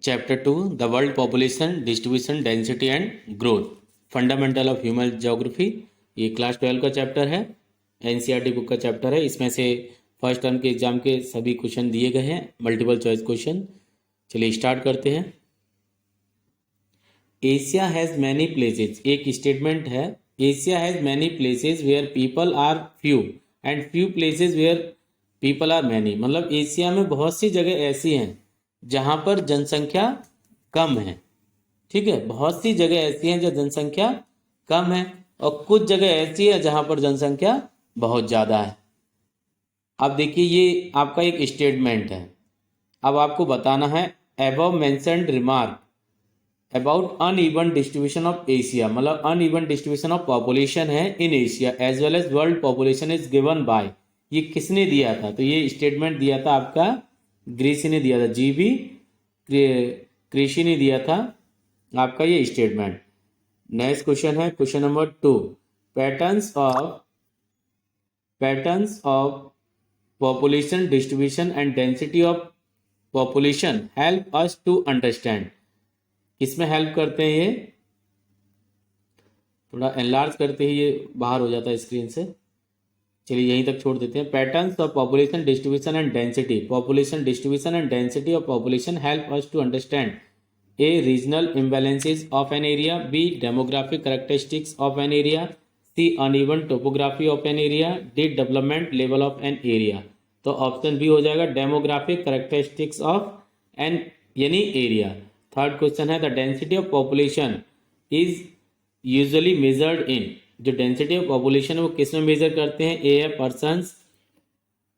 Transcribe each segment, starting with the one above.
Chapter 2 the world population distribution density and growth fundamental of human geography. ये class 12 का chapter है, NCERT book का chapter है। इसमें से फर्स्ट टर्म के एग्जाम के सभी क्वेश्चन दिए गए हैं, मल्टीपल चॉइस क्वेश्चन। चलिए स्टार्ट करते हैं। एशिया हैज़ मैनी प्लेसेस, एक स्टेटमेंट है, Asia has many places where people are few and few places where people are many. मतलब एशिया में बहुत सी जगह ऐसी हैं जहाँ पर जनसंख्या कम है। ठीक है, बहुत सी जगह ऐसी हैं जहाँ जनसंख्या कम है और कुछ जगह ऐसी है जहाँ पर जनसंख्या बहुत ज़्यादा है। अब देखिए, ये आपका एक स्टेटमेंट है। अब आपको बताना है above mentioned remark about uneven distribution of Asia, मतलब अनइवन डिस्ट्रीब्यूशन ऑफ पॉपुलेशन है in Asia as well as world population is given by. ये किसने दिया था? तो ये स्टेटमेंट दिया था आपका ग्रीसी ने दिया था, जीबी क्रिशी ने दिया था आपका ये स्टेटमेंट। नेक्स्ट क्वेश्चन है question number 2, patterns of population distribution and density of population help us to understand. किसमें हेल्प करते हैं? ये थोड़ा एनलार्ज करते ही ये बाहर हो जाता है स्क्रीन से। चलिए यहीं तक छोड़ देते हैं। Patterns of population distribution and density, population distribution and density of population help us to understand A regional imbalances of an area, B demographic characteristics of an area, C uneven topography of an area, D development level of an area. तो option B हो जाएगा demographic characteristics of an यानी area. Third question है the density of population is usually measured in, जो density of population है वो किस में मेजर करते हैं? ए है persons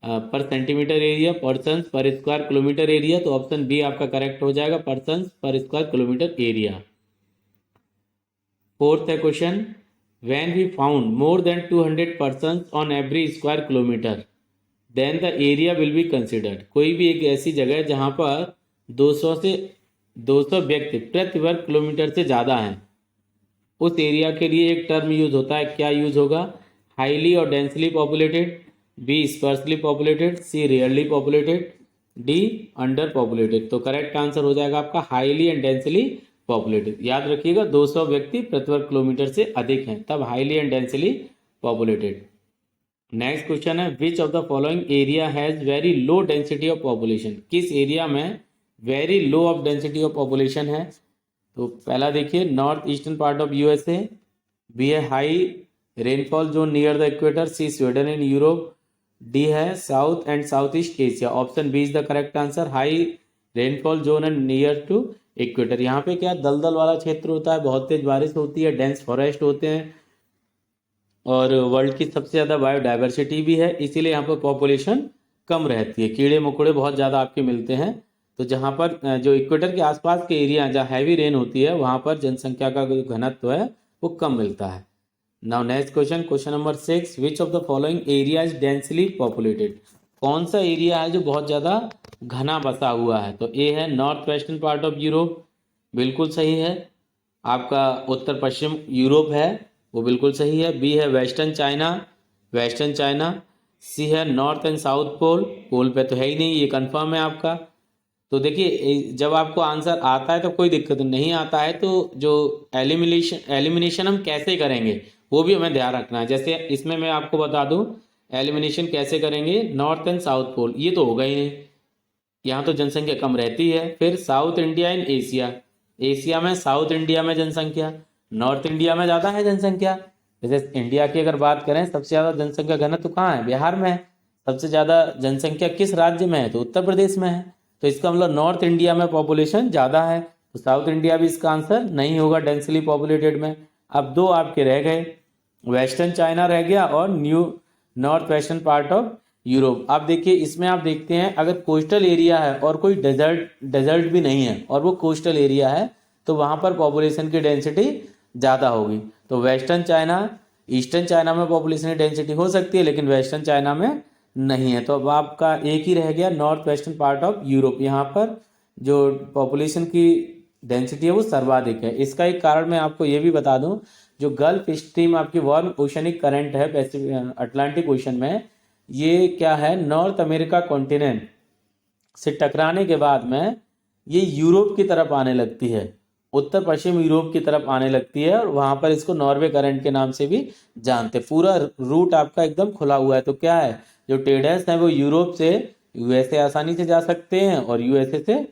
per centimetre area, persons per square kilometre area. तो ऑप्शन बी आपका करेक्ट हो जाएगा, persons per square kilometre area. Fourth है question, when we found more than 200 persons on every square kilometre then the area will be considered. कोई भी एक ऐसी जगह है जहां पर 200 व्यक्ति प्रति वर्ग किलोमीटर से ज़्यादा हैं, उस एरिया के लिए एक टर्म यूज होता है। क्या यूज होगा? हाईली और densely populated, B sparsely populated, C rarely populated, D under populated. तो करेक्ट आंसर हो जाएगा आपका हाईली एंड डेंसली पॉपुलेटेड। याद रखिएगा 200 व्यक्ति प्रति वर्ग किलोमीटर से अधिक हैं तब highly and densely populated. Next question है which of the following area has very low density of population. किस एरिया में very low of density of population है? तो पहला देखिए, north eastern part of USA, B है high rainfall zone near the equator, C Sweden in Europe, D है south and south east Asia. Option B is the correct answer, high rainfall zone and near to equator. यहाँ पे क्या दलदल वाला क्षेत्र होता है, बहुत तेज बारिश होती है, डेंस फॉरेस्ट होते हैं और वर्ल्ड की सबसे ज़्यादा बायोडाइवर्सिटी भी है, इसीलिए यहाँ पर पॉपुलेशन कम रहती है। कीड़े मकोड़े बहुत ज़्यादा आपके मिलते हैं। तो जहाँ पर जो इक्वेटर के आसपास के एरिया जहाँ हैवी रेन होती है वहाँ पर जनसंख्या का जो घनत्व है वो कम मिलता है। Now next question, question number 6, which of the following area is densely populated. कौन सा एरिया है जो बहुत ज़्यादा घना बसा हुआ है? तो ए है north western part of Europe, बिल्कुल सही है। आपका उत्तर पश्चिम यूरोप है, वो बिल्कुल सही है। बी है वेस्टर्न चाइना, सी है नॉर्थ एंड साउथ पोल, पोल पे तो है ही नहीं, ये कंफर्म है आपका। तो देखिए जब आपको आंसर आता है तो कोई दिक्कत नहीं, आता है तो जो एलिमिनेशन हम कैसे करेंगे वो भी हमें ध्यान रखना है। जैसे इसमें मैं आपको बता दूं एलिमिनेशन कैसे करेंगे, नॉर्थ एंड साउथ पोल ये तो होगा ही नहीं, यहाँ तो जनसंख्या कम रहती है। फिर south India in Asia, Asia में साउथ इंडिया में जनसंख्या, नॉर्थ इंडिया में ज़्यादा है जनसंख्या। जैसे इंडिया की अगर बात करें सबसे ज़्यादा जनसंख्या घनत्व कहाँ है? बिहार में है। सबसे ज़्यादा जनसंख्या किस राज्य में है? तो उत्तर प्रदेश में है। तो इसका मतलब नॉर्थ इंडिया में पॉपुलेशन ज़्यादा है, तो साउथ इंडिया भी इसका आंसर नहीं होगा डेंसली पॉपुलेटेड में। अब दो आपके रह गए, वेस्टर्न चाइना रह गया और north western part of Europe. अब देखिए इसमें आप देखते हैं अगर कोस्टल एरिया है और कोई डेजर्ट भी नहीं है और वो कोस्टल एरिया है तो वहाँ पर पॉपुलेशन की डेंसिटी ज़्यादा होगी। तो वेस्टर्न चाइना, ईस्टर्न चाइना में पॉपुलेशन की डेंसिटी हो सकती है लेकिन वेस्टर्न चाइना में नहीं है। तो अब आपका एक ही रह गया north western part of Europe, यहाँ पर जो पॉपुलेशन की डेंसिटी है वो सर्वाधिक है। इसका एक कारण मैं आपको ये भी बता दूं, जो गल्फ स्ट्रीम आपकी वार्म ओशनिक करंट है अटलांटिक ओशन में, ये क्या है नॉर्थ अमेरिका कॉन्टिनेंट से टकराने के बाद में ये यूरोप की तरफ आने लगती है, उत्तर पश्चिम यूरोप की तरफ आने लगती है, और वहां पर इसको नॉर्वे करंट के नाम से भी जानते हैं। पूरा रूट आपका एकदम खुला हुआ है, तो क्या है, जो ट्रेडर्स हैं वो यूरोप से यूएसए आसानी से जा सकते हैं, और यूएसए से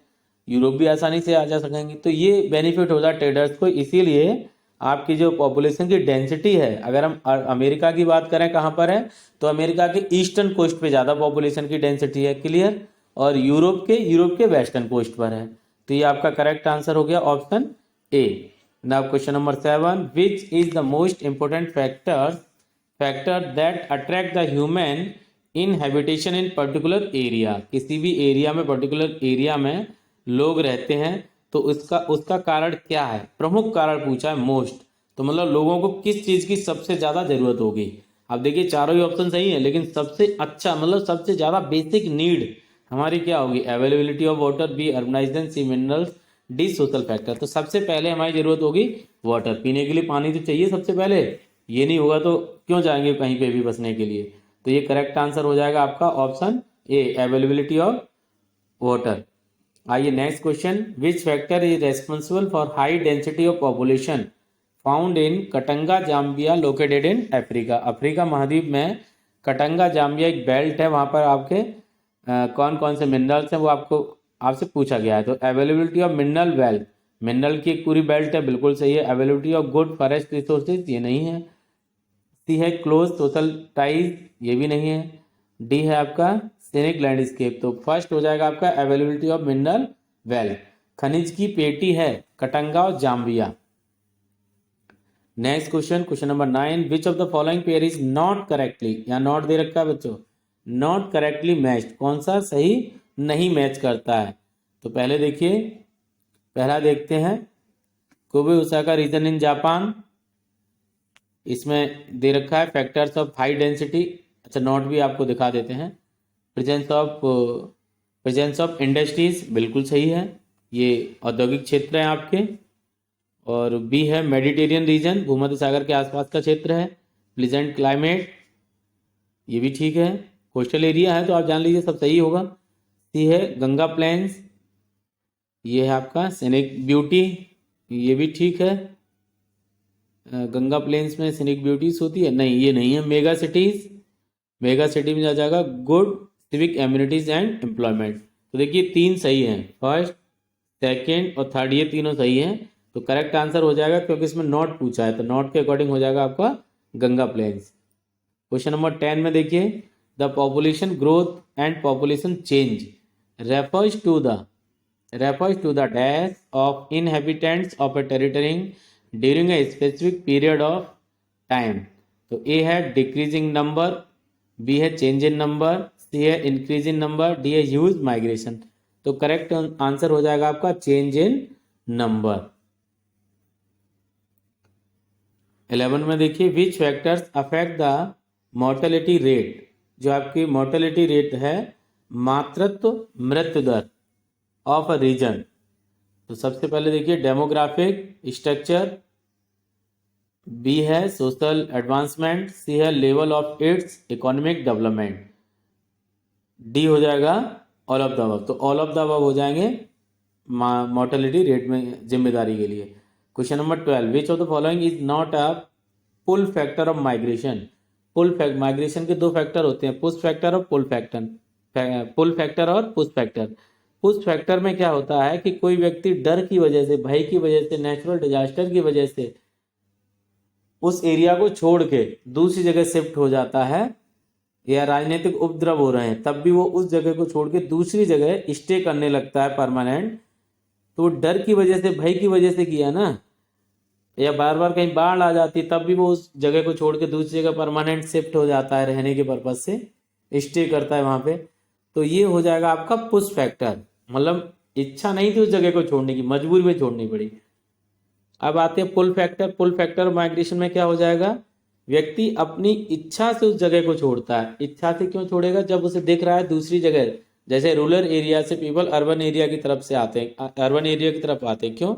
यूरोप भी आसानी से आ जा सकेंगे। तो ये बेनिफिट होता है ट्रेडर्स को। इसीलिए आपकी जो पॉपुलेशन की डेंसिटी है, अगर हम अमेरिका की बात करें कहाँ पर है, तो अमेरिका के ईस्टर्न कोस्ट पे ज़्यादा पॉपुलेशन की डेंसिटी है, क्लियर, और यूरोप के वेस्टर्न कोस्ट पर है। तो ये आपका करेक्ट आंसर हो गया option A. Now question number 7, which is the most important factor that attract the human in habitation in particular area. किसी भी एरिया में, पर्टिकुलर एरिया में लोग रहते हैं, तो उसका कारण क्या है, प्रमुख कारण पूछा है मोस्ट, तो मतलब लोगों को किस चीज की सबसे ज्यादा जरूरत होगी। अब देखिए चारों ही ऑप्शन सही है, लेकिन सबसे अच्छा मतलब सबसे ज्यादा बेसिक नीड हमारी क्या होगी, availability of water, B urbanisation, C minerals, D social factor. तो सबसे पहले हमारी जरूरत होगी वाटर, पीने के लिए पानी तो चाहिए सबसे पहले, ये नहीं होगा तो क्यों जाएंगे कहीं पे भी बसने के लिए। तो ये करेक्ट आंसर हो जाएगा आपका option A, availability of water. आइए next question, which factor is responsible for high density of population found in Katanga Zambia located in Africa. Africa महाद्वीप में कटंगा जाम्बिया एक बेल्ट है, वहां पर आपके कौन कौन से मिनरल्स हैं वो आपसे पूछा गया है। तो availability of mineral wealth, mineral की एक पूरी बेल्ट है, बिल्कुल सही है। Availability of good forest resources, ये नहीं है। सी है क्लोज सोशल टाइज, ये भी नहीं है। डी है आपका सीनिक लैंडस्केप। तो फर्स्ट हो जाएगा आपका अवेलेबिलिटी ऑफ मिनरल वेल्थ, खनिज की पेटी है कटंगा और Zambia. Next question, question number 9, which of the following pair is not correctly, यहाँ नॉट दे रखा है बच्चों, नॉट करेक्टली मैच्ड, कौन सा सही नहीं मैच करता है। तो पहले देखिए, पहला देखते हैं, Kobe Osaka region in Japan, इसमें दे रखा है फैक्टर्स ऑफ हाई डेंसिटी। अच्छा नोट भी आपको दिखा देते हैं, प्रेजेंस ऑफ इंडस्ट्रीज, बिल्कुल सही है, ये औद्योगिक क्षेत्र है आपके। और बी है मेडिटेरियन रीजन, भूमध्य सागर के आसपास का क्षेत्र है। प्लीजेंट क्लाइमेट, ये भी ठीक है, कोस्टल एरिया है तो आप जान लीजिए सब सही होगा। सी है गंगा प्लेन्स, ये है आपका सीनिक ब्यूटी, ये भी ठीक है। गंगा प्लेन्स में सीनिक ब्यूटीज होती है, नहीं ये नहीं है। मेगा सिटीज, मेगा सिटी में आ जाएगा good civic amenities and employment. तो देखिए तीन सही हैं, फर्स्ट सेकेंड और थर्ड, ये तीनों सही हैं। तो करेक्ट आंसर हो जाएगा, क्योंकि इसमें नॉट पूछा है, तो नॉट के अकॉर्डिंग हो जाएगा आपका गंगा प्लेन्स। क्वेश्चन नंबर 10 में देखिए, the population growth and population change refers to the dash of inhabitants of a territory during a specific period of time. तो ए है डिक्रीजिंग नंबर, बी है चेंज इन नंबर, सी है increase in number, D है huge migration. तो correct answer हो जाएगा आपका change in number. 11 में देखिए, which factors affect the mortality rate, जो आपकी मोर्टेलिटी रेट है मातृत्व मृत्यु दर ऑफ अ रीजन। तो सबसे पहले देखिए डेमोग्राफिक स्ट्रक्चर, बी है सोशल एडवांसमेंट, सी है level of its economic development, D हो जाएगा ऑल ऑफ द अबव। तो ऑल ऑफ द अबव हो जाएंगे मोर्टेलिटी रेट में जिम्मेदारी के लिए। Question number 12, which of the following is not a pull factor of migration. Migration के दो फैक्टर होते हैं, पुश फैक्टर और पुल फैक्टर। पुल फैक्टर और पुश फैक्टर। पुश फैक्टर में क्या होता है कि कोई व्यक्ति डर की वजह से, भय की वजह से, नेचुरल डिजास्टर की वजह से उस एरिया को छोड़ के दूसरी जगह शिफ्ट हो जाता है, या राजनीतिक उपद्रव हो रहे हैं तब भी वो उस जगह को छोड़ के दूसरी जगह स्टे करने लगता है परमानेंट। तो डर की वजह से, भय की वजह से किया ना, या बार बार कहीं बाढ़ आ जाती तब भी वो उस जगह को छोड़ के दूसरी जगह परमानेंट शिफ्ट हो जाता है, रहने के पर्पज से स्टे करता है वहां पे। तो ये हो जाएगा आपका पुश फैक्टर, मतलब इच्छा नहीं थी उस जगह को छोड़ने की, मजबूरी में छोड़नी पड़ी। अब आते हैं pull factor. Pull factor migration में क्या हो जाएगा, व्यक्ति अपनी इच्छा से उस जगह को छोड़ता है। इच्छा से क्यों छोड़ेगा, जब उसे दिख रहा है दूसरी जगह, जैसे रूरल एरिया से पीपल अर्बन एरिया की तरफ से आते हैं, अर्बन एरिया की तरफ आते हैं, क्यों,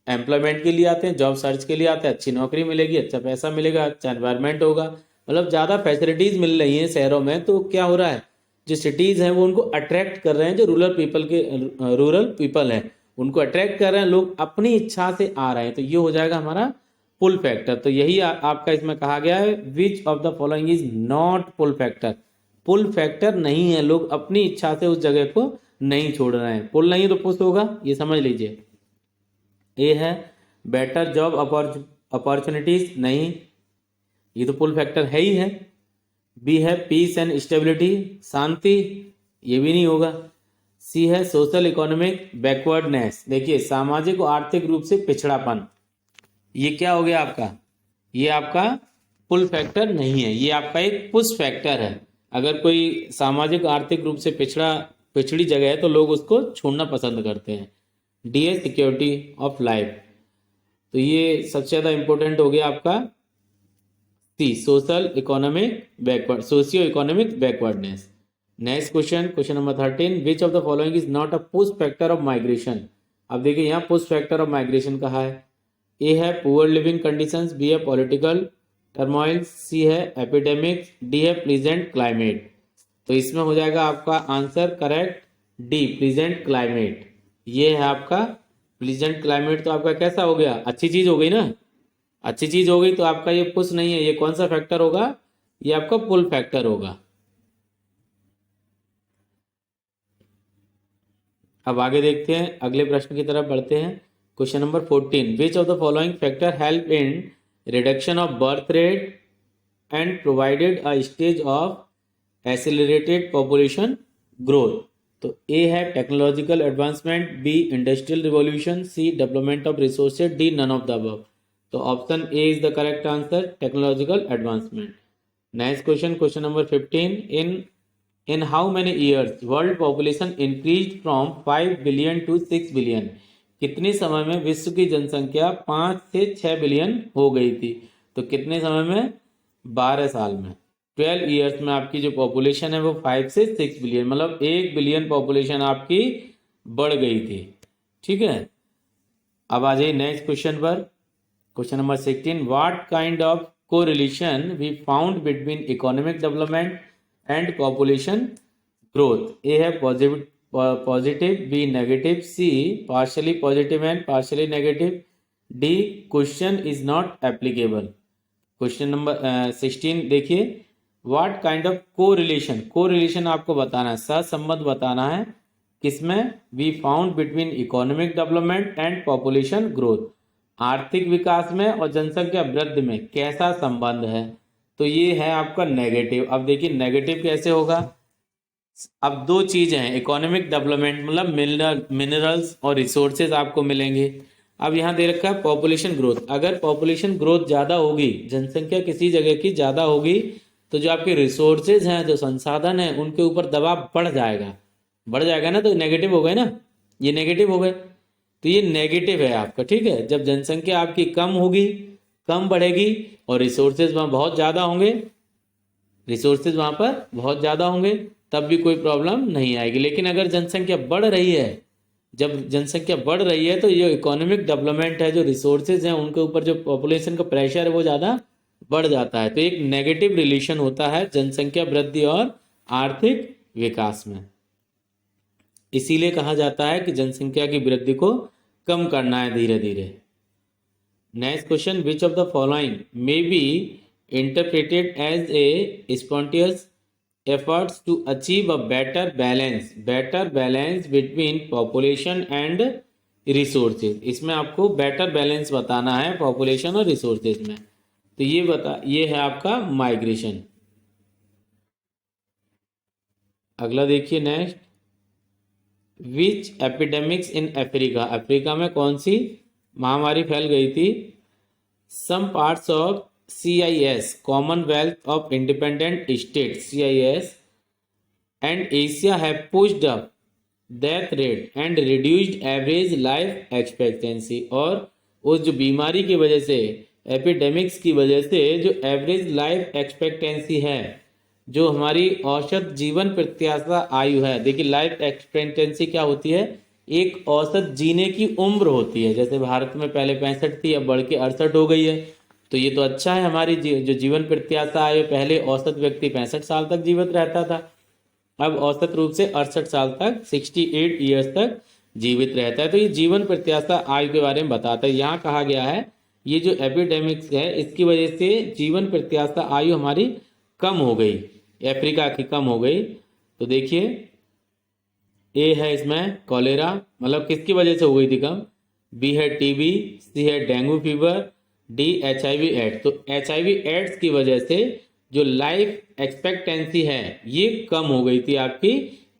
एम्प्लॉयमेंट के लिए आते हैं, जॉब सर्च के लिए आते हैं, अच्छी नौकरी मिलेगी, अच्छा पैसा मिलेगा, अच्छा एनवायरमेंट होगा, मतलब ज़्यादा फैसिलिटीज़ मिल रही हैं शहरों में। तो क्या हो रहा है, जो सिटीज़ हैं वो उनको अट्रैक्ट कर रहे हैं, जो रूरल पीपल है उनको अट्रैक्ट कर रहे हैं, लोग अपनी इच्छा से आ रहे हैं, तो ये हो जाएगा हमारा पुल फैक्टर। तो यही आपका इसमें कहा गया है, which of the following is not pull factor. Pull factor नहीं है, लोग अपनी इच्छा से उस जगह को नहीं छोड़ रहे हैं। पुल नहीं है तो पुश होगा, ये समझ लीजिए। ए है बेटर जॉब अपॉर्चुनिटीज, नहीं, ये तो पुल फैक्टर है ही है। बी है पीस एंड स्टेबिलिटी, शांति, ये भी नहीं होगा। सी है सोशल इकोनॉमिक बैकवर्डनेस, देखिए सामाजिक और आर्थिक रूप से पिछड़ापन, ये क्या हो गया आपका, ये आपका पुल फैक्टर नहीं है, ये आपका एक पुश फैक्टर है। अगर कोई सामाजिक आर्थिक रूप से पिछड़ी जगह है तो लोग उसको छोड़ना पसंद करते हैं। डी है सिक्योरिटी ऑफ लाइफ, तो ये सबसे ज़्यादा इंपॉर्टेंट हो गया आपका C, socio economic backwardness. Next question number 13, which of the following is not a push factor of migration. अब देखिए यहाँ पुश फैक्टर ऑफ माइग्रेशन कहा है। ए है पुअर लिविंग कंडीशंस, बी है पॉलिटिकल टर्मोइल, सी है एपिडेमिक्स, डी है प्लीजेंट क्लाइमेट। तो इसमें हो जाएगा आपका answer correct D, pleasant climate. ये है आपका प्लीजेंट क्लाइमेट। तो आपका कैसा हो गया, अच्छी चीज हो गई ना, अच्छी चीज हो गई। तो आपका ये पुश नहीं है, ये कौन सा फैक्टर होगा, ये आपका पुल फैक्टर होगा। अब आगे देखते हैं, अगले प्रश्न की तरफ बढ़ते हैं। Question number 14, which of the following factor help in reduction of birth rate and provided a stage of accelerated population growth. तो ए है technological advancement, B industrial revolution, C development of resources, D none of the above. तो option A is the correct answer, technological advancement. Next question number 15, in how many years world population increased from 5 billion to 6 billion। कितने समय में विश्व की जनसंख्या 5 से 6 billion हो गई थी। तो कितने समय में, 12 साल में, 12 ईयर्स में आपकी जो पॉपुलेशन है वो 5 से 6 बिलियन, मतलब 1 बिलियन पॉपुलेशन आपकी बढ़ गई थी। ठीक है, अब आ जाइए नेक्स्ट क्वेश्चन पर। Question number 16, what kind of correlation we found between economic development and population growth. A है positive, B negative, C partially positive and partially negative, D question is not applicable. Question number 16 देखिए, what kind of correlation आपको बताना है, सहसंबंध बताना है किसमें, we found between economic development and population growth, आर्थिक विकास में और जनसंख्या वृद्धि में कैसा संबंध है। तो ये है आपका नेगेटिव। अब देखिए नेगेटिव कैसे होगा, अब दो चीजें हैं, इकोनॉमिक डेवलपमेंट मतलब मिनरल्स और रिसोर्सेज आपको मिलेंगे। अब यहाँ दे रखा है पॉपुलेशन ग्रोथ, अगर पॉपुलेशन ग्रोथ ज्यादा होगी, जनसंख्या किसी जगह की ज्यादा होगी, तो जो आपके रिसोर्सेज हैं, जो संसाधन है, उनके ऊपर दबाव बढ़ जाएगा ना, तो नेगेटिव हो गए ना, ये नेगेटिव हो गए। तो ये नेगेटिव है आपका, ठीक है। जब जनसंख्या आपकी कम होगी, कम बढ़ेगी और रिसोर्सेज वहाँ बहुत ज़्यादा होंगे, रिसोर्सेज वहाँ पर बहुत ज़्यादा होंगे, तब भी कोई प्रॉब्लम नहीं आएगी। लेकिन अगर जनसंख्या बढ़ रही है, जब जनसंख्या बढ़ रही है तो ये इकोनॉमिक डेवलपमेंट है, जो रिसोर्सेज हैं, उनके ऊपर जो पॉपुलेशन का प्रेशर है वो ज़्यादा बढ़ जाता है। तो एक नेगेटिव रिलेशन होता है जनसंख्या वृद्धि और आर्थिक विकास में। इसीलिए कहा जाता है कि जनसंख्या की वृद्धि को कम करना है धीरे धीरे। Next question, which of the following may be interpreted as a spontaneous efforts to achieve a better balance between population and resources। इसमें आपको बेटर बैलेंस बताना है पॉपुलेशन और रिसोर्सेज में। तो ये है आपका माइग्रेशन। अगला देखिए next, which epidemics in Africa में कौन सी महामारी फैल गई थी। Some parts of CIS Commonwealth of Independent States CIS and Asia have pushed up death rate and reduced average life expectancy। और उस जो बीमारी की वजह से, एपिडेमिक्स की वजह से, जो एवरेज लाइफ एक्सपेक्टेंसी है, जो हमारी औसत जीवन प्रत्याशा आयु है। देखिए लाइफ एक्सपेक्टेंसी क्या होती है, एक औसत जीने की उम्र होती है। जैसे भारत में पहले 65 थी, अब बढ़ के 68 हो गई है। तो ये तो अच्छा है, हमारी जो जीवन प्रत्याशा है, पहले औसत व्यक्ति 65 साल तक जीवित रहता था। अब औसत रूप से 68 साल तक 68 ईयर्स तक जीवित रहता है। तो ये जीवन प्रत्याशा आयु के बारे में बताता है। यहाँ कहा गया है ये जो एपिडेमिक्स है इसकी वजह से जीवन प्रत्याशा आयु हमारी कम हो गई, अफ्रीका की कम हो गई। तो देखिए ए है इसमें कॉलेरा, मतलब किसकी वजह से हो गई थी कम, बी है टीबी, सी है dengue fever, D HIV AIDS. तो HIV एड्स की वजह से जो लाइफ एक्सपेक्टेंसी है ये कम हो गई थी आपकी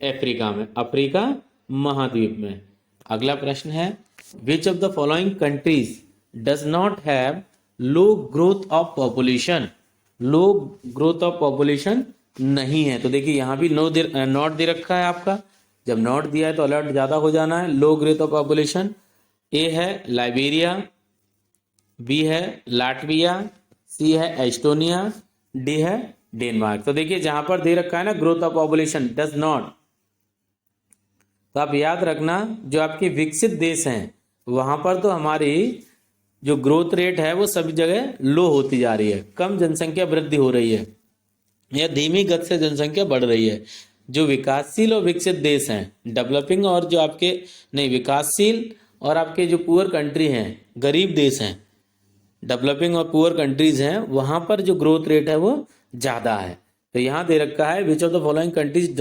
अफ्रीका में, अफ्रीका महाद्वीप में। अगला प्रश्न है which of the following countries does not have low growth of population. Low growth of population नहीं है। तो देखिए यहाँ भी नॉट दे रखा है आपका, जब नॉट दिया है तो अलर्ट ज्यादा हो जाना है। लो ग्रोथ ऑफ पॉपुलेशन ए है लाइबेरिया, बी है लाटविया, सी है एस्टोनिया, डी है डेनमार्क। तो देखिए जहां पर दे रखा है ना growth of population does not, तो आप याद रखना जो आपके विकसित देश हैं वहां पर तो हमारी जो ग्रोथ रेट है वो सभी जगह लो होती जा रही है, कम जनसंख्या वृद्धि हो रही है या धीमी गति से जनसंख्या बढ़ रही है। जो विकासशील और विकसित देश हैं, डेवलपिंग और जो आपके नहीं विकासशील और आपके जो पुअर कंट्री हैं, गरीब देश हैं, डेवलपिंग और पुअर कंट्रीज हैं, वहां पर जो ग्रोथ रेट है वो ज्यादा है। तो यहाँ दे रखा है which of the following countries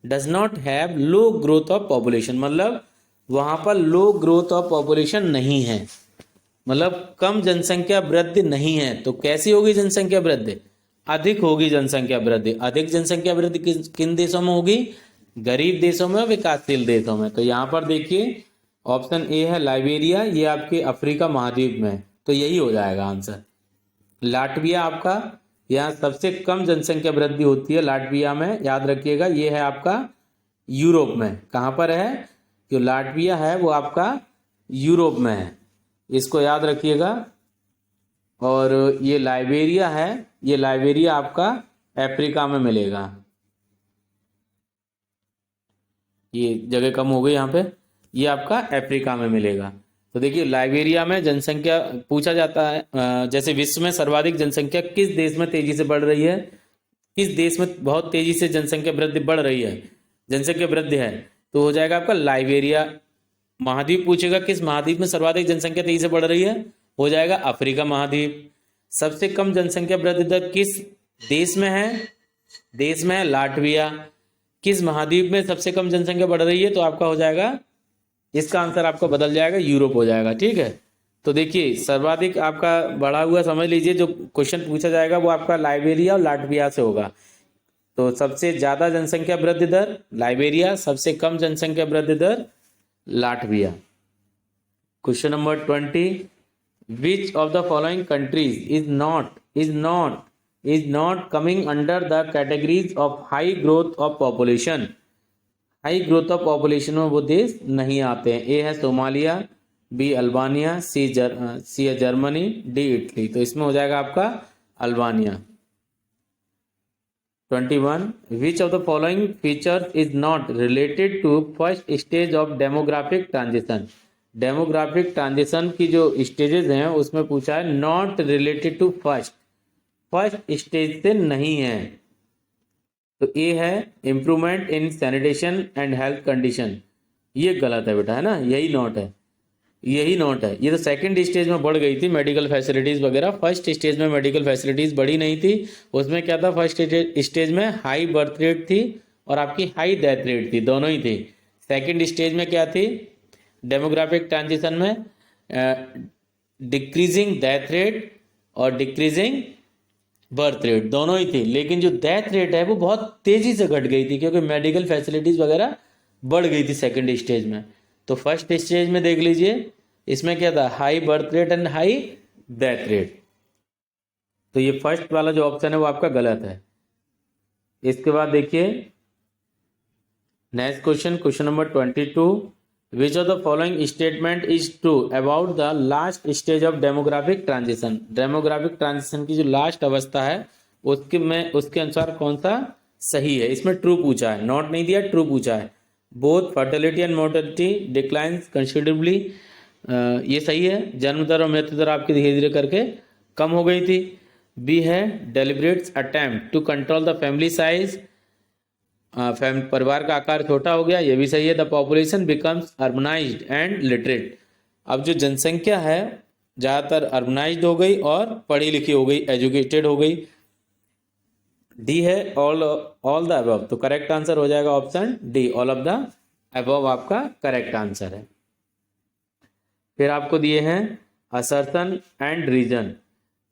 does not have low growth of population, मतलब वहां पर लो ग्रोथ ऑफ पॉपुलेशन नहीं है, मतलब कम जनसंख्या वृद्धि नहीं है। तो कैसी होगी जनसंख्या वृद्धि, अधिक होगी जनसंख्या वृद्धि। अधिक जनसंख्या वृद्धि किन देशों में होगी, गरीब देशों में, विकासशील देशों में। तो यहाँ पर देखिए ऑप्शन ए है लाइबेरिया, ये आपके अफ्रीका महाद्वीप में, तो यही हो जाएगा आंसर। लाटविया आपका यहाँ सबसे कम जनसंख्या वृद्धि होती है लाटविया में, याद रखिएगा। ये है आपका यूरोप में, कहाँ पर है, जो लाटविया है वो आपका यूरोप में है, इसको याद रखिएगा। और ये लाइबेरिया है, ये लाइबेरिया आपका अफ्रीका में मिलेगा। ये जगह कम हो गई यहाँ पे, ये आपका अफ्रीका में मिलेगा। तो देखिए लाइबेरिया में जनसंख्या पूछा जाता है जैसे विश्व में सर्वाधिक जनसंख्या किस देश में तेजी से बढ़ रही है, किस देश में बहुत तेजी से जनसंख्या वृद्धि बढ़ रही है, जनसंख्या वृद्धि है, तो हो जाएगा आपका लाइबेरिया। महाद्वीप पूछेगा किस महाद्वीप में सर्वाधिक जनसंख्या तेजी से बढ़ रही है, हो जाएगा अफ्रीका महाद्वीप। सबसे कम जनसंख्या वृद्धि दर किस देश में है, देश में है लाटविया। किस महाद्वीप में सबसे कम जनसंख्या बढ़ रही है, तो आपका हो जाएगा, इसका आंसर आपका बदल जाएगा, यूरोप हो जाएगा। ठीक है, तो देखिए सर्वाधिक आपका बढ़ा हुआ समझ लीजिए, जो क्वेश्चन पूछा जाएगा वो आपका लाइबेरिया और लाटविया से होगा। तो सबसे ज्यादा जनसंख्या वृद्धि दर लाइबेरिया, सबसे कम जनसंख्या वृद्धि दर Latvia. Question number 20, which of the following countries is not coming under the categories of high growth of population. High growth of population में वो देश नहीं आते हैं। ए है सोमालिया, बी अल्बानिया, सी है जर्मनी, डी इटली। तो इसमें हो जाएगा आपका Albania. 21, which of the following feature is not related to first stage of demographic transition. Demographic transition की जो स्टेजेस हैं उसमें पूछा है not related to first stage से नहीं है। तो ए है improvement in sanitation and health condition, ये गलत है बेटा, है ना, यही नॉट है, यही नॉट है। ये तो सेकंड स्टेज में बढ़ गई थी मेडिकल फैसिलिटीज वगैरह, फर्स्ट स्टेज में मेडिकल फैसिलिटीज बढ़ी नहीं थी। उसमें क्या था, फर्स्ट स्टेज में हाई बर्थ रेट थी और आपकी हाई डेथ रेट थी, दोनों ही थी। सेकंड स्टेज में क्या थी, डेमोग्राफिक ट्रांजिशन में डिक्रीजिंग डेथ रेट और डिक्रीजिंग बर्थ रेट दोनों ही थी, लेकिन जो डेथ रेट है वो बहुत तेजी से घट गई थी क्योंकि मेडिकल फैसिलिटीज वगैरह बढ़ गई थी सेकंड स्टेज में। तो फर्स्ट स्टेज में देख लीजिए, इसमें क्या था, high birth rate and high death rate. तो ये फर्स्ट वाला जो ऑप्शन है वो आपका गलत है। इसके बाद देखिए next question, question number 22, which of the following statement is true about the last stage of demographic transition. Demographic transition की जो लास्ट अवस्था है उसके अनुसार कौन सा सही है। इसमें ट्रू पूछा है, नॉट नहीं दिया, ट्रू पूछा है। Both fertility and mortality declines considerably, ये सही है। जन्म दर और मृत्यु दर आपकी धीरे धीरे करके कम हो गई थी। बी है deliberate attempt to control the family size, परिवार का आकार छोटा हो गया, ये भी सही है। The population becomes urbanised and literate, अब जो जनसंख्या है ज़्यादातर अर्बनाइज्ड हो गई और पढ़ी लिखी हो गई, एजुकेटेड हो गई। डी है ऑल द अबव, तो करेक्ट आंसर हो जाएगा option D, all of the above आपका करेक्ट आंसर है। फिर आपको दिए हैं असर्शन एंड रीजन,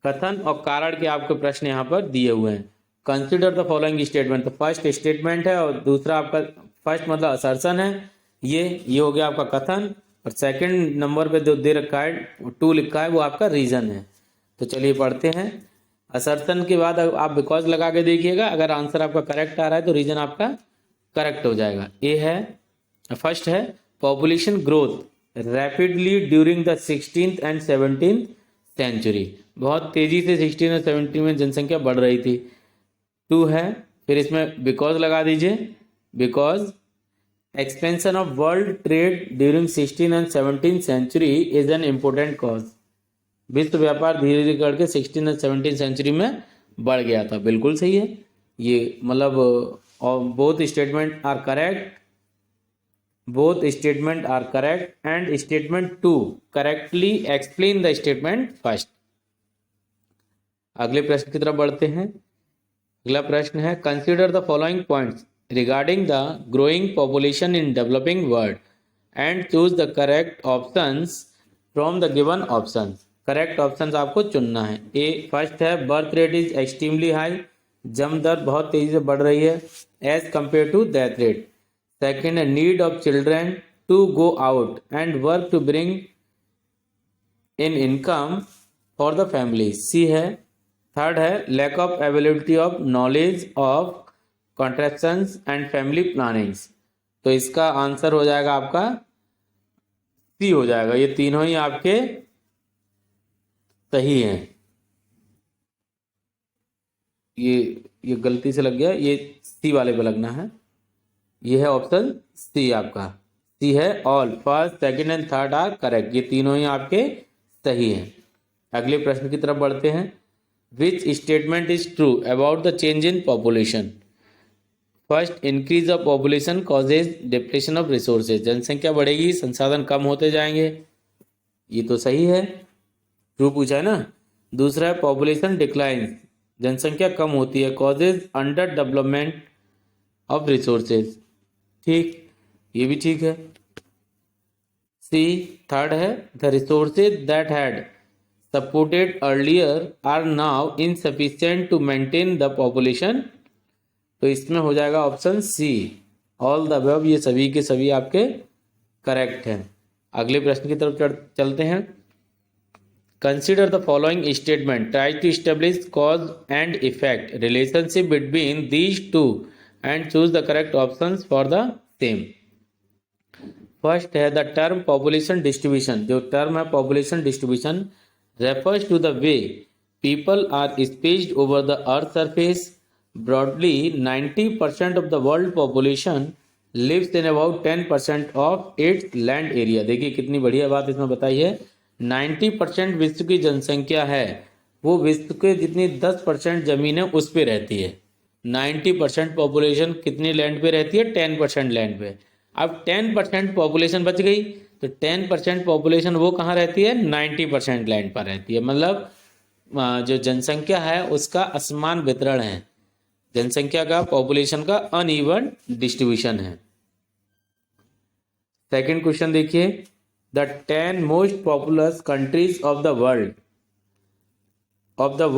कथन और कारण के आपके प्रश्न यहाँ पर दिए हुए हैं। कंसिडर द फॉलोइंग स्टेटमेंट, तो फर्स्ट स्टेटमेंट है और दूसरा आपका फर्स्ट मतलब असर्शन है, ये हो गया आपका कथन, और सेकंड नंबर पे जो दे रखा है 2 लिखा है वो आपका रीजन है। तो चलिए पढ़ते हैं। असर्शन के बाद आप बिकॉज लगा के देखिएगा, अगर आंसर आपका करेक्ट आ रहा है तो रीजन आपका करेक्ट हो जाएगा। ए है, फर्स्ट है population growth rapidly during the 16th and 17th century, बहुत तेजी से 16 और 17 में जनसंख्या बढ़ रही थी। 2 है, फिर इसमें बिकॉज लगा दीजिए, because expansion of world trade during 16 and 17 century is an important cause, विश्व व्यापार धीरे धीरे करके 16 और 17 सेंचुरी में बढ़ गया था, बिल्कुल सही है ये, मतलब both statement are correct, both statement are correct and statement 2 correctly explain the statement first. अगले प्रश्न की तरफ बढ़ते हैं। अगला प्रश्न है consider the following points regarding the growing population in developing world and choose the correct options from the given options, correct options आपको चुनना है। ए फर्स्ट है birth rate is extremely high, जन्म दर बहुत तेजी से बढ़ रही है as compare to death rate. Second है need of children to go out and work to bring in income for the family, C है। थर्ड है lack of availability of knowledge of contractions and family plannings, तो इसका answer हो जाएगा आपका सी हो जाएगा, ये तीनों ही आपके सही हैं। ये गलती से लग गया, ये सी वाले पे लगना है, ये है ऑप्शन सी आपका, सी है all first second and third are correct, ये तीनों ही आपके सही हैं। अगले प्रश्न की तरफ बढ़ते हैं। Which statement is true about the change in population, first increase of population causes depletion of resources, जनसंख्या बढ़ेगी संसाधन कम होते जाएंगे, ये तो सही है, ट्रू पूछा है ना। दूसरा है पॉपुलेशन डिक्लाइन, जनसंख्या कम होती है, causes under development of resources, ठीक, ये भी ठीक है। सी थर्ड है the resources that had supported earlier are now insufficient to maintain the population, तो इसमें हो जाएगा option C all the above, ये सभी के सभी आपके करेक्ट हैं। अगले प्रश्न की तरफ चलते हैं। Consider the following statement try to establish cause and effect relationship between these two and choose the correct options for the same. First है द टर्म पॉपुलेशन डिस्ट्रीब्यूशन, जो टर्म है population distribution refers to the way people are spaced over the earth surface. Broadly 90% of the world population lives in about 10% of its land area, देखिए कितनी बढ़िया बात इसमें बताई है, 90% विश्व की जनसंख्या है वो विश्व के जितनी 10% जमीन है उस पे रहती है। 90% पॉपुलेशन कितनी लैंड पे रहती है, 10% लैंड पे। अब 10% पॉपुलेशन बच गई तो 10% पॉपुलेशन वो कहाँ रहती है, 90% लैंड पर रहती है, मतलब जो जनसंख्या है उसका असमान वितरण है, जनसंख्या का पॉपुलेशन का अनइवन डिस्ट्रीब्यूशन है। सेकंड क्वेश्चन देखिए, the 10 most populous countries of the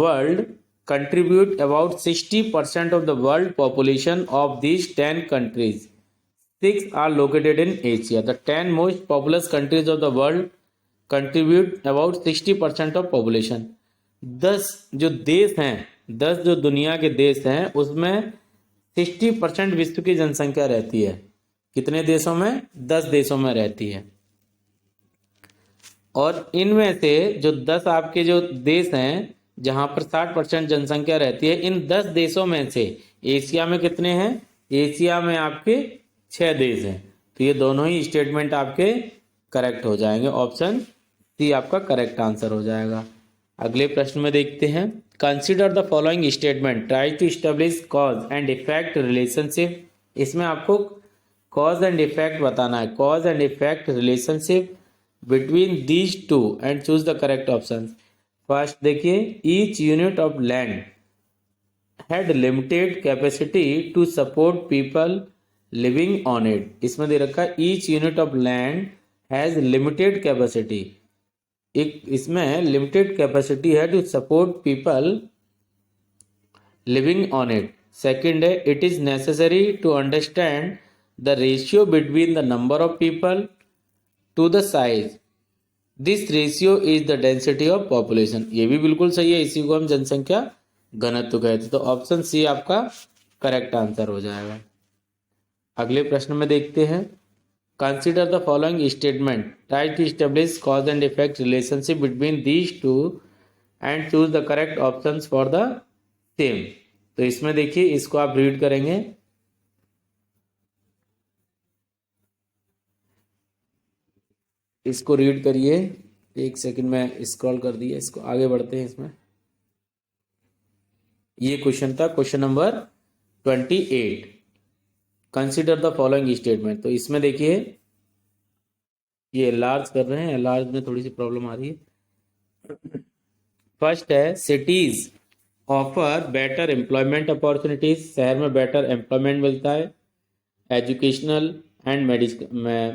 world contribute about 60% of the world population of these 10 countries, 6 are located in Asia. The 10 most populous countries of the world contribute about 60% of population. 10 जो देश हैं, 10 जो दुनिया के देश हैं उसमें 60% विश्व की जनसंख्या रहती है, कितने देशों में, 10 देशों में रहती है। और इनमें से जो 10 आपके जो देश हैं जहां पर 60% जनसंख्या रहती है, इन 10 देशों में से एशिया में कितने हैं, एशिया में आपके 6 देश हैं, तो ये दोनों ही स्टेटमेंट आपके करेक्ट हो जाएंगे, ऑप्शन सी आपका करेक्ट आंसर हो जाएगा। अगले प्रश्न में देखते हैं, consider the following statement, try to establish cause and effect relationship. इसमें आपको कॉज एंड इफेक्ट बताना है, cause and effect relationship between these two and choose the correct option. First देखिए, each unit of land had limited capacity to support people living on it. इसमें दे रखा है each unit of land has limited capacity, एक इसमें limited capacity है to support people living on it. Second है, it is necessary to understand the ratio between the number of people to the size, this ratio is the density of population. ये भी बिल्कुल सही है, इसी को हम जनसंख्या घनत्व कहते हैं। तो ऑप्शन सी आपका करेक्ट आंसर हो जाएगा। अगले प्रश्न में देखते हैं, consider the following statement, try to establish cause and effect relationship between these two and choose the correct options for the same. तो इसमें देखिए, इसको आप रीड करेंगे, इसको रीड करिए। एक सेकंड में स्क्रॉल कर दिया, इसको आगे बढ़ते हैं। इसमें ये क्वेश्चन था, question number 28, consider the following statement. तो इसमें देखिए, ये लार्ज कर रहे हैं, लार्ज में थोड़ी सी प्रॉब्लम आ रही है। फर्स्ट है, cities offer better employment opportunities, शहर में बेटर एम्प्लॉयमेंट मिलता है, educational and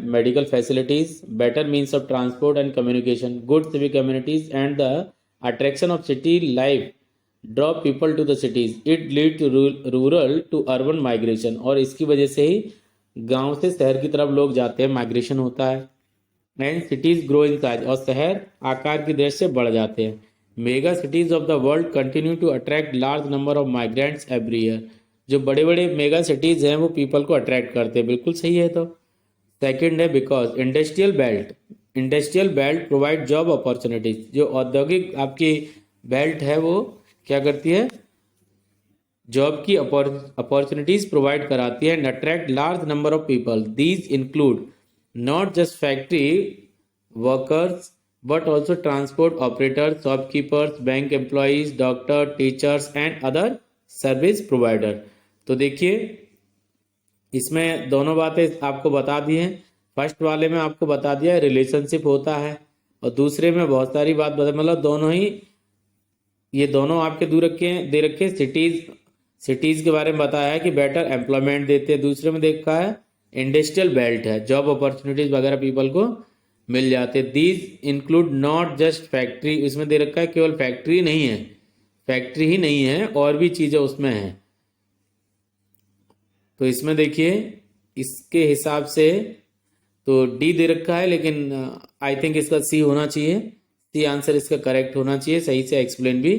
medical facilities, better means of transport and communication, good civic communities and the attraction of city life draw people to the cities, it lead to rural to urban migration. और इसकी वजह से ही गांव से शहर की तरफ लोग जाते हैं, माइग्रेशन होता है। And cities grow in size, और शहर आकार की दृष्टि से बढ़ जाते हैं। Mega cities of the world continue to attract large number of migrants every year, जो बड़े बड़े मेगा सिटीज हैं वो पीपल को अट्रैक्ट करते हैं, बिल्कुल सही है। तो सेकंड है, because industrial belt provide job opportunities, जो औद्योगिक आपकी बेल्ट है वो क्या करती है, जॉब की अपॉर्चुनिटीज प्रोवाइड कराती है। And attract large number of people, these include not just factory workers but also transport operators, shopkeepers, bank employees, doctor, teachers and other service provider. तो देखिए, इसमें दोनों बातें आपको बता दी हैं। फर्स्ट वाले में आपको बता दिया है रिलेशनशिप होता है, और दूसरे में बहुत सारी बात बता, मतलब दोनों ही, ये दोनों आपके दे रखे सिटीज के बारे में बताया है कि बेटर एम्प्लॉयमेंट देते हैं। दूसरे में देखा है इंडस्ट्रियल बेल्ट है, जॉब अपॉर्चुनिटीज वगैरह पीपल को मिल जाते। These include not just factory, इसमें दे रखा है केवल फैक्ट्री नहीं है, फैक्ट्री ही नहीं है, और भी चीजें उसमें हैं। तो इसमें देखिए, इसके हिसाब से तो डी दे रखा है, लेकिन आई थिंक इसका सी होना चाहिए, सी आंसर इसका करेक्ट होना चाहिए, सही से एक्सप्लेन भी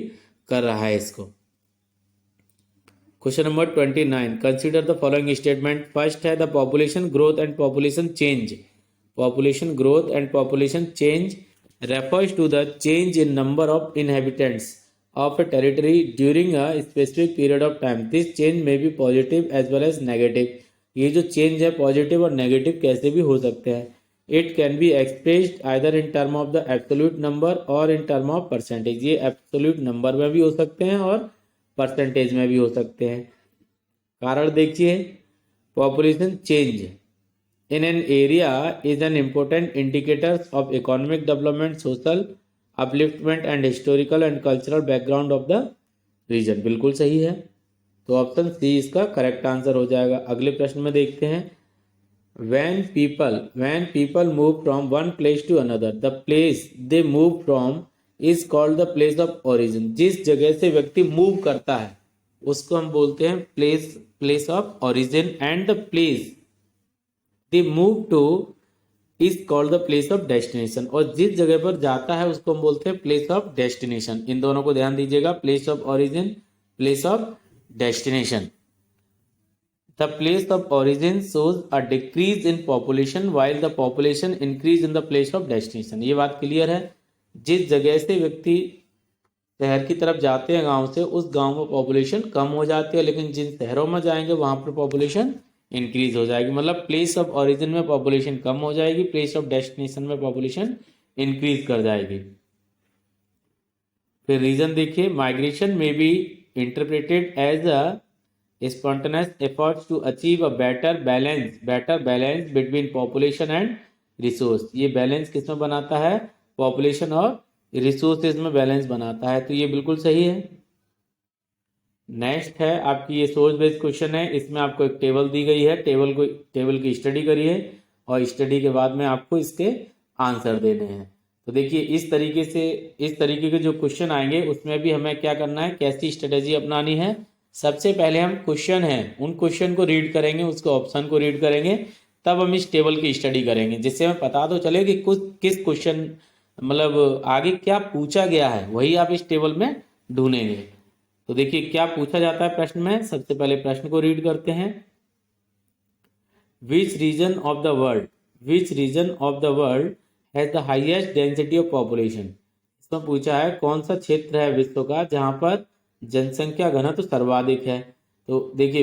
कर रहा है इसको। Question number 29, consider the following statement. First है, the population growth and population change, population growth and population change refers to the change in number of inhabitants of a territory during a specific period of time. This change may be positive as well as negative. ये जो change है positive और negative कैसे भी हो सकते हैं। It can be expressed either in term of the absolute number or in term of percentage. ये absolute number में भी हो सकते हैं और परसेंटेज में भी हो सकते हैं। कारण देखिए, population change in an area is an important indicator of economic development, social upliftment and historical and cultural background of the region। बिल्कुल सही है, तो ऑप्शन सी इसका करेक्ट आंसर हो जाएगा। अगले प्रश्न में देखते हैं, when people move from one place to another, the place they move from is called the place of origin। जिस जगह से व्यक्ति मूव करता है उसको हम बोलते हैं place of origin, and the place they move to is called the place of destination। और जिस जगह पर जाता है उसको हम बोलते हैं प्लेस ऑफ डेस्टिनेशन। इन दोनों को ध्यान दीजिएगा, place of origin, place of destination. The place of origin shows a decrease in population while the population increase in the place of destination। ये बात क्लियर है, जिस जगह से व्यक्ति शहर की तरफ जाते हैं गांव से, उस गांव में पॉपुलेशन कम हो जाती है, लेकिन जिन शहरों में जाएंगे वहां पर पॉपुलेशन इंक्रीज हो जाएगी। मतलब प्लेस ऑफ ओरिजिन में पॉपुलेशन कम हो जाएगी, प्लेस ऑफ डेस्टिनेशन में पॉपुलेशन इंक्रीज कर जाएगी। फिर रीजन देखिए, माइग्रेशन में be interpreted as a spontaneous efforts to achieve a better balance between population and resource। ये बैलेंस किस में बनाता है? पॉपुलेशन और रिसोर्सेज में बैलेंस बनाता है, तो ये बिल्कुल सही है। नेक्स्ट है आपकी ये सोर्स बेस्ड क्वेश्चन है, इसमें आपको एक टेबल दी गई है, टेबल की स्टडी करिए और स्टडी के बाद में आपको इसके आंसर देने हैं। तो देखिए इस तरीके के जो क्वेश्चन आएंगे उसमें भी हमें क्या करना है, कैसी स्ट्रेटेजी अपनानी है। सबसे पहले हम क्वेश्चन है उन क्वेश्चन को रीड करेंगे, उसके ऑप्शन को रीड करेंगे, तब हम इस टेबल की स्टडी करेंगे, जिससे हमें पता तो चले कि किस क्वेश्चन मतलब आगे क्या पूछा गया है, वही आप इस टेबल में ढूंढेंगे। तो देखिए क्या पूछा जाता है प्रश्न में। सबसे पहले प्रश्न को रीड करते हैं। विच region of the world has the highest density of population. इसमें पूछा है कौन सा क्षेत्र है विश्व का जहां पर जनसंख्या घनत्व सर्वाधिक है। तो देखिए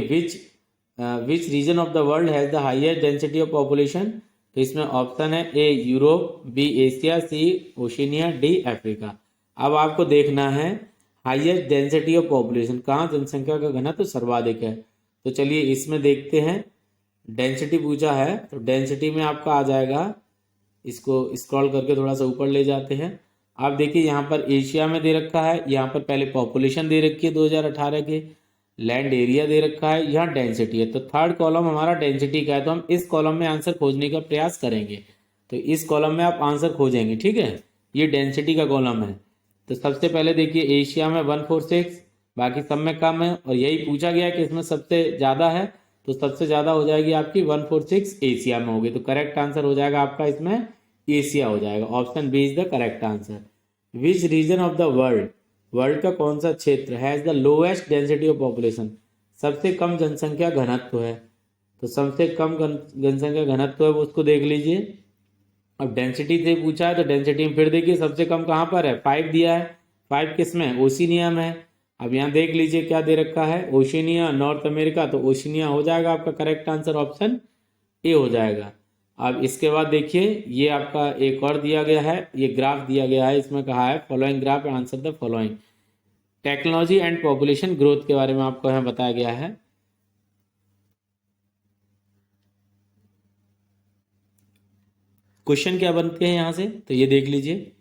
विच region of the world has the highest density of population. तो इसमें ऑप्शन है ए यूरोप, बी एशिया, सी ओशिनिया, डी अफ्रीका। अब आपको देखना है हाईएस्ट डेंसिटी ऑफ पॉपुलेशन, कहाँ जनसंख्या का घनत्व सर्वाधिक है। तो चलिए इसमें देखते हैं, डेंसिटी पूछा है तो डेंसिटी में आपका आ जाएगा, इसको स्क्रॉल करके थोड़ा सा ऊपर ले जाते हैं। आप देखिए यहाँ पर एशिया में दे रखा है, यहाँ पर पहले पॉपुलेशन दे रखी है 2018 के, लैंड एरिया दे रखा है, यहाँ डेंसिटी है। तो थर्ड कॉलम हमारा डेंसिटी का है, तो हम इस कॉलम में आंसर खोजने का प्रयास करेंगे। तो इस कॉलम में आप आंसर खोजेंगे, ठीक है, ये डेंसिटी का कॉलम है। तो सबसे पहले देखिए एशिया में 146, बाकी सब में कम है, और यही पूछा गया कि इसमें सबसे ज़्यादा है, तो सबसे ज़्यादा हो जाएगी आपकी 146 एशिया में होगी। तो करेक्ट आंसर हो जाएगा आपका इसमें एशिया हो जाएगा। Option B is the correct answer. Which region of the world का कौन सा क्षेत्र has the lowest density of population, सबसे कम जनसंख्या घनत्व है। तो सबसे कम जनसंख्या घनत्व है वो उसको देख लीजिए। अब डेंसिटी से पूछा है तो डेंसिटी में फिर देखिए सबसे कम कहाँ पर है, 5 दिया है। 5 किस में, ओशिनिया में है। अब यहाँ देख लीजिए क्या दे रखा है, ओशिनिया, नॉर्थ अमेरिका, तो ओशिनिया हो जाएगा आपका करेक्ट आंसर, ऑप्शन ए हो जाएगा। अब इसके बाद देखिए ये आपका एक और दिया गया है, ये ग्राफ दिया गया है, इसमें कहा है following graph answer the following. Technology and population growth के बारे में आपको यहाँ बताया गया है। क्वेश्चन क्या बनते हैं यहाँ से, तो ये देख लीजिए।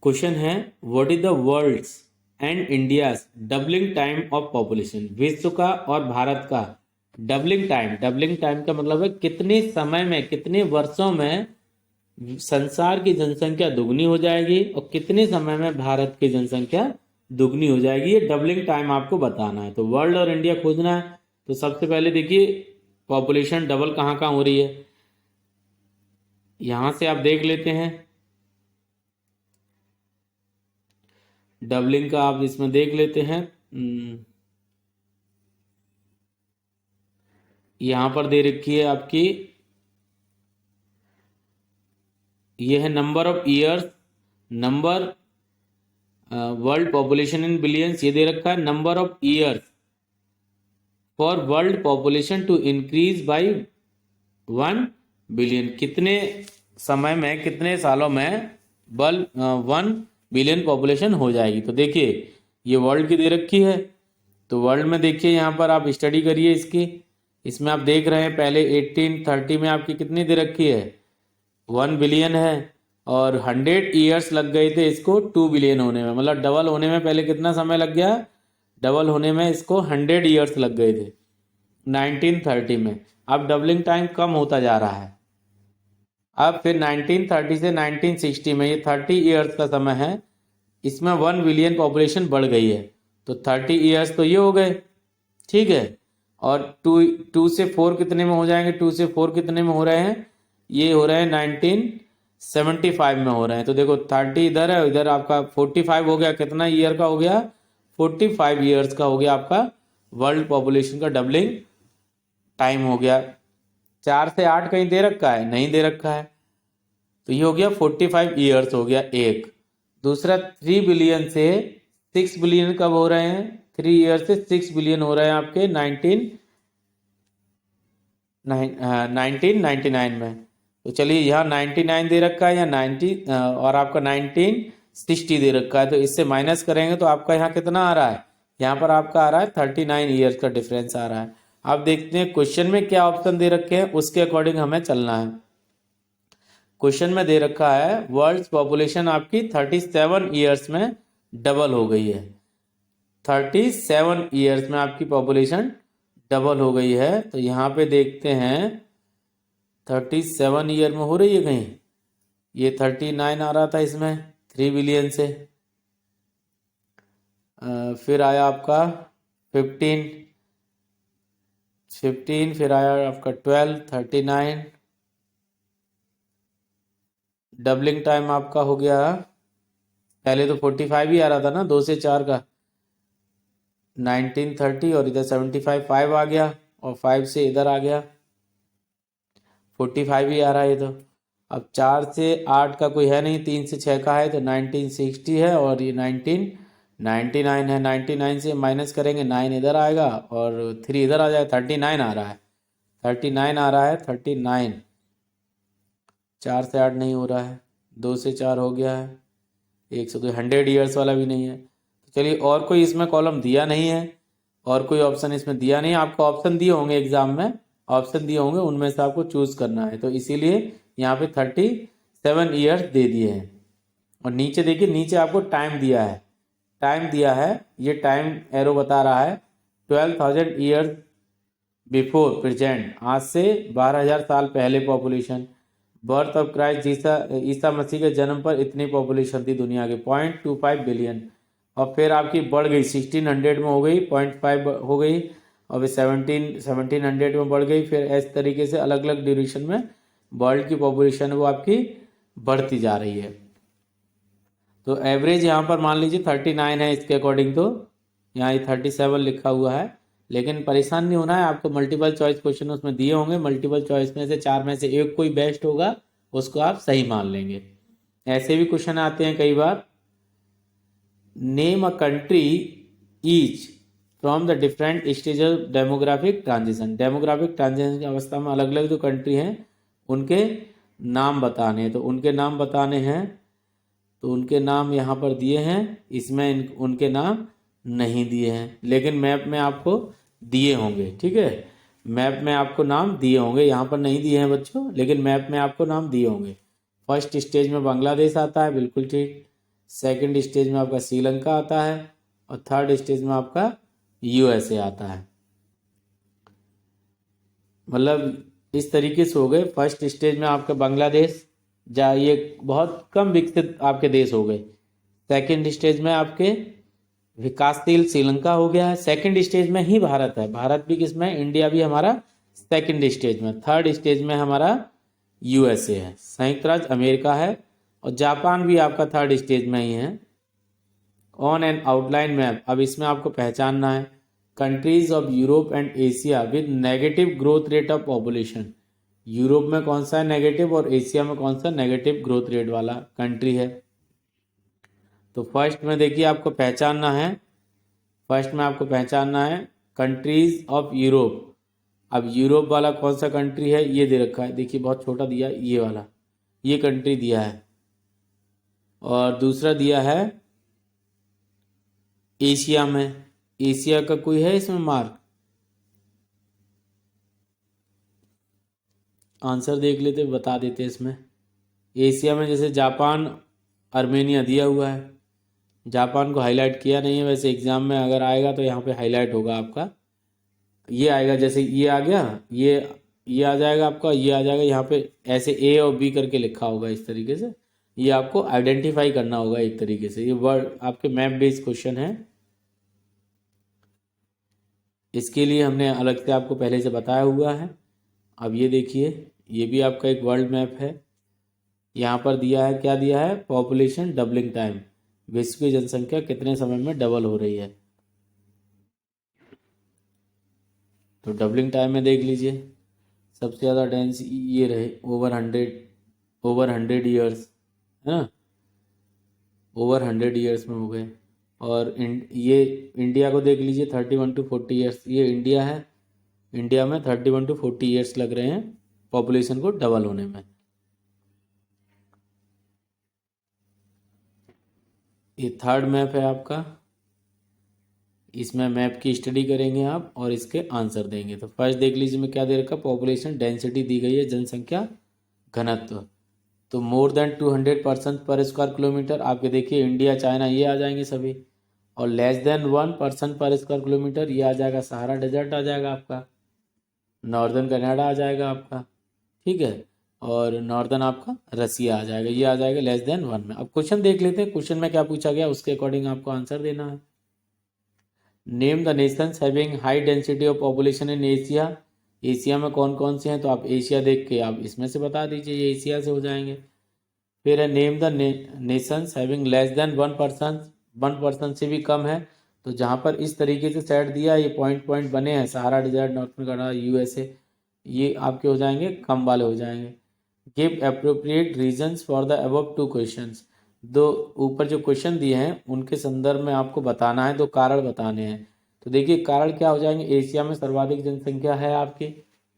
क्वेश्चन है what is the world's and India's doubling time of population. विश्व का और भारत का डबलिंग टाइम का मतलब है कितने समय में, कितने वर्षों में संसार की जनसंख्या दुगनी हो जाएगी और कितने समय में भारत की जनसंख्या दुगनी हो जाएगी, ये डबलिंग टाइम आपको बताना है। तो वर्ल्ड और इंडिया खोजना है। तो सबसे पहले देखिए पॉपुलेशन डबल कहाँ कहाँ हो रही है, यहां से आप देख लेते हैं। डबलिंग का आप इसमें देख लेते हैं, यहां पर दे रखी है आपकी, ये है number of years, number world population in billions, ये दे रखा है number of years for world population to increase by 1 billion, कितने समय में, कितने सालों में 1 बिलियन पॉपुलेशन हो जाएगी। तो देखिए ये वर्ल्ड की दे रखी है, तो वर्ल्ड में देखिए यहाँ पर आप स्टडी करिए इसकी। इसमें आप देख रहे हैं पहले 1830 में आपकी कितनी दे रखी है, 1 बिलियन है, और 100 ईयर्स लग गए थे इसको 2 बिलियन होने में, मतलब डबल होने में पहले कितना समय लग गया, डबल होने में इसको 100 ईयर्स लग गए थे 1930 में। अब डबलिंग टाइम कम होता जा रहा है। अब फिर 1930 से 1960 में, ये 30 ईयर्स का समय है, इसमें 1 बिलियन पॉपुलेशन बढ़ गई है। तो 30 ईयर्स तो ये हो गए, ठीक है, और 2 से 4 कितने में हो जाएंगे, 2 से 4 कितने में हो रहे हैं, ये हो रहे हैं 1975 में हो रहे हैं। तो देखो 30 इधर है, इधर आपका 45 हो गया, कितना ईयर का हो गया, 45 ईयर्स का हो गया आपका वर्ल्ड पॉपुलेशन का डबलिंग टाइम हो गया। 4 से 8 कहीं दे रखा है, नहीं दे रखा है, तो ये हो गया 45 ईयर्स हो गया एक। दूसरा 3 बिलियन से 6 बिलियन कब हो रहे हैं, 3 ईयर से 6 बिलियन हो रहे हैं आपके 1999 में। तो चलिए यहाँ 99 दे रखा है या 90 और आपका 1960 दे रखा है, तो इससे माइनस करेंगे तो आपका यहाँ कितना आ रहा है, यहाँ पर आपका आ रहा है 39 ईयर्स का डिफरेंस आ रहा है। अब देखते हैं क्वेश्चन में क्या ऑप्शन दे रखे हैं, उसके अकॉर्डिंग हमें चलना है। क्वेश्चन में दे रखा है वर्ल्ड पॉपुलेशन आपकी 37 ईयर्स में डबल हो गई है। 37 ईयर्स में आपकी पॉपुलेशन डबल हो गई है। तो यहाँ पे देखते हैं 37 ईयर में हो रही है कहीं, ये 39 आ रहा था इसमें 3 बिलियन से। फिर आया आपका 15, फिर आया आपका 12, 39। डबलिंग टाइम आपका हो गया, पहले तो 45 ही आ रहा था ना, 2 से 4 का, 1930 और इधर 75 5 आ गया और 5 से इधर आ गया 45 ही आ रहा है ये तो। अब 4 से 8 का कोई है नहीं, 3 से 6 का है तो 1960 है और ये 1999 है। 99 से माइनस करेंगे 9 इधर आएगा और 3 इधर आ जाएगा, 39 आ रहा है, 39 आ रहा है, 39। 4 से 8 नहीं हो रहा है, 2 से 4 हो गया है, 102 100 ईयर्स वाला भी नहीं है। तो चलिए और कोई इसमें कॉलम दिया नहीं है और कोई ऑप्शन इसमें दिया नहीं, आपको ऑप्शन दिए होंगे एग्जाम में, ऑप्शन दिए होंगे उनमें से आपको चूज करना है, तो इसीलिए यहाँ पे 37 ईयर्स दे दिए हैं। और नीचे देखिए, नीचे आपको टाइम दिया है, टाइम दिया है, ये टाइम एरो बता रहा है 12,000 ईयर्स बिफोर प्रेजेंट, आज से 12,000 साल पहले population. Birth of Christ Isa Masih के जन्म पर इतनी पॉपुलेशन थी दुनिया के 0.25 बिलियन। और फिर आपकी बढ़ गई 1600 में हो गई 0.5 हो गई, और फिर 1700 में बढ़ गई, फिर इस तरीके से अलग अलग ड्यूरेशन में वर्ल्ड की पॉपुलेशन वो आपकी बढ़ती जा रही है। तो एवरेज यहाँ पर मान लीजिए 39 है इसके अकॉर्डिंग, तो यहाँ ये 37 लिखा हुआ है। लेकिन परेशान नहीं होना है, आपको मल्टीपल चॉइस क्वेश्चन उसमें दिए होंगे, मल्टीपल चॉइस में से 4 में से एक कोई बेस्ट होगा, उसको आप सही मान लेंगे। ऐसे भी क्वेश्चन आते हैं कई बार, name a country each from the different stage of demographic transition. Demographic transition की अवस्था में अलग अलग जो कंट्री हैं उनके नाम बताने हैं, तो उनके नाम बताने हैं, तो उनके नाम यहाँ पर दिए हैं, इसमें उनके नाम नहीं दिए हैं, लेकिन मैप में आपको दिए होंगे, ठीक है, मैप में आपको नाम दिए होंगे, यहाँ पर नहीं दिए हैं बच्चों, लेकिन मैप में आपको नाम दिए होंगे। फर्स्ट स्टेज में बांग्लादेश आता है, बिल्कुल ठीक। सेकंड स्टेज में आपका श्रीलंका आता है और थर्ड स्टेज में आपका यूएसए आता है। मतलब इस तरीके से हो गए, फर्स्ट स्टेज में आपका बांग्लादेश, ये बहुत कम विकसित आपके देश हो गए। सेकंड स्टेज में आपके विकासशील श्रीलंका हो गया है। सेकंड स्टेज में ही भारत है, भारत भी किसमें, इंडिया भी हमारा सेकंड स्टेज में। थर्ड स्टेज में हमारा यूएसए है, संयुक्त राज्य अमेरिका है, और जापान भी आपका थर्ड स्टेज में ही है। ऑन एन आउटलाइन मैप, अब इसमें आपको पहचानना है countries of Europe and Asia with negative growth rate of population. Europe में कौन सा है नेगेटिव और एशिया में कौन सा नेगेटिव ग्रोथ रेट वाला कंट्री है। तो फर्स्ट में देखिए आपको पहचानना है, फर्स्ट में आपको पहचानना है कंट्रीज ऑफ यूरोप। अब यूरोप वाला कौन सा कंट्री है ये दे रखा है, देखिए बहुत छोटा दिया है, ये वाला, ये कंट्री दिया है। और दूसरा दिया है एशिया में, एशिया का कोई है इसमें मार्क, आंसर देख लेते बता देते इसमें। एशिया में जैसे जापान, आर्मेनिया दिया हुआ है, जापान को हाईलाइट किया नहीं है, वैसे एग्जाम में अगर आएगा तो यहाँ पे हाईलाइट होगा आपका, ये आएगा, जैसे ये आ गया, ये आ जाएगा आपका, ये आ जाएगा, यहाँ पे ऐसे ए और बी करके लिखा होगा इस तरीके से, ये आपको आइडेंटिफाई करना होगा एक तरीके से। ये वर्ड आपके मैप बेस्ड क्वेश्चन है, इसके लिए हमने अलग से आपको पहले से बताया हुआ है। अब ये देखिए, ये भी आपका एक वर्ल्ड मैप है, यहाँ पर दिया है, क्या दिया है, पॉपुलेशन डबलिंग टाइम, विश्व की जनसंख्या कितने समय में डबल हो रही है। तो डबलिंग टाइम में देख लीजिए, सबसे ज़्यादा डेंस ये रहे, ओवर 100 ईयर्स है ना, ओवर 100 ईयर्स में हो गए। और ये इंडिया को देख लीजिए 31 to 40 ईयर्स, ये इंडिया है, इंडिया में 31 to 40 ईयर्स लग रहे हैं पॉपुलेशन को डबल होने में। ये थर्ड मैप है आपका, इसमें मैप की स्टडी करेंगे आप और इसके आंसर देंगे। तो फर्स्ट देख लीजिए मैं क्या दे रखा, पॉपुलेशन डेंसिटी दी गई है, जनसंख्या घनत्व। तो मोर देन 200 पर्सन पर स्क्वायर किलोमीटर, आपके देखिए इंडिया चाइना ये आ जाएंगे सभी। और लेस देन 1 पर्सन पर स्क्वायर किलोमीटर, ये आ जाएगा सहारा डेजर्ट आ जाएगा आपका, नॉर्दर्न कनाडा आ जाएगा आपका, ठीक है। और नॉर्दर्न आपका रसिया आ जाएगा, ये आ जाएगा लेस देन 1 में। अब क्वेश्चन देख लेते हैं, क्वेश्चन में क्या पूछा गया उसके अकॉर्डिंग आपको आंसर देना है। Name the Nations having high density of population in Asia. Asia में कौन कौन से हैं, तो आप एशिया देख के आप इसमें से बता दीजिए, ये एशिया से हो जाएंगे। फिर है name the Nations having less than 1 person, 1 person से भी कम है। तो जहाँ पर इस तरीके से सेट दिया, ये पॉइंट पॉइंट बने हैं, Sahara desert, northern Canada, USA, ये आपके हो जाएंगे कम वाले हो जाएंगे। Give appropriate reasons for the above 2 questions. दो ऊपर जो क्वेश्चन दिए हैं उनके संदर्भ में आपको बताना है, दो कारण बताने हैं। तो देखिए कारण क्या हो जाएंगे, एशिया में सर्वाधिक जनसंख्या है आपकी,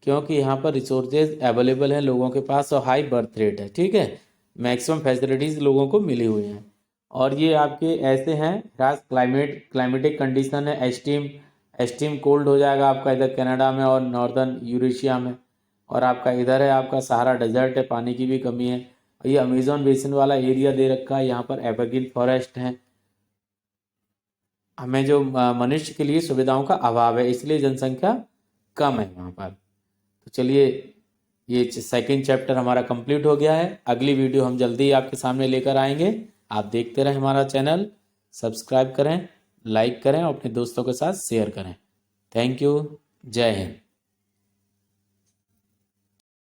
क्योंकि यहाँ पर रिसोर्सेज अवेलेबल हैं लोगों के पास और हाई बर्थ रेट है, ठीक है, मैक्सिमम फैसिलिटीज़ लोगों को मिली हुई हैं। और ये आपके ऐसे हैं, खास क्लाइमेटिक कंडीशन है, एक्सट्रीम कोल्ड हो जाएगा आपका इधर कनाडा में और नॉर्दर्न यूरेशिया में। और आपका इधर है आपका सहारा डेजर्ट है, पानी की भी कमी है। और ये अमेजोन बेसिन वाला एरिया दे रखा है, यहाँ पर एवरग्रीन फॉरेस्ट है। हमें जो मनुष्य के लिए सुविधाओं का अभाव है, इसलिए जनसंख्या कम है वहाँ पर। तो चलिए, ये सेकंड चैप्टर हमारा कंप्लीट हो गया है। अगली वीडियो हम जल्दी ही आपके सामने लेकर आएंगे। आप देखते रहें हमारा चैनल, सब्सक्राइब करें, लाइक करें और अपने दोस्तों के साथ शेयर करें। थैंक यू, जय हिंद।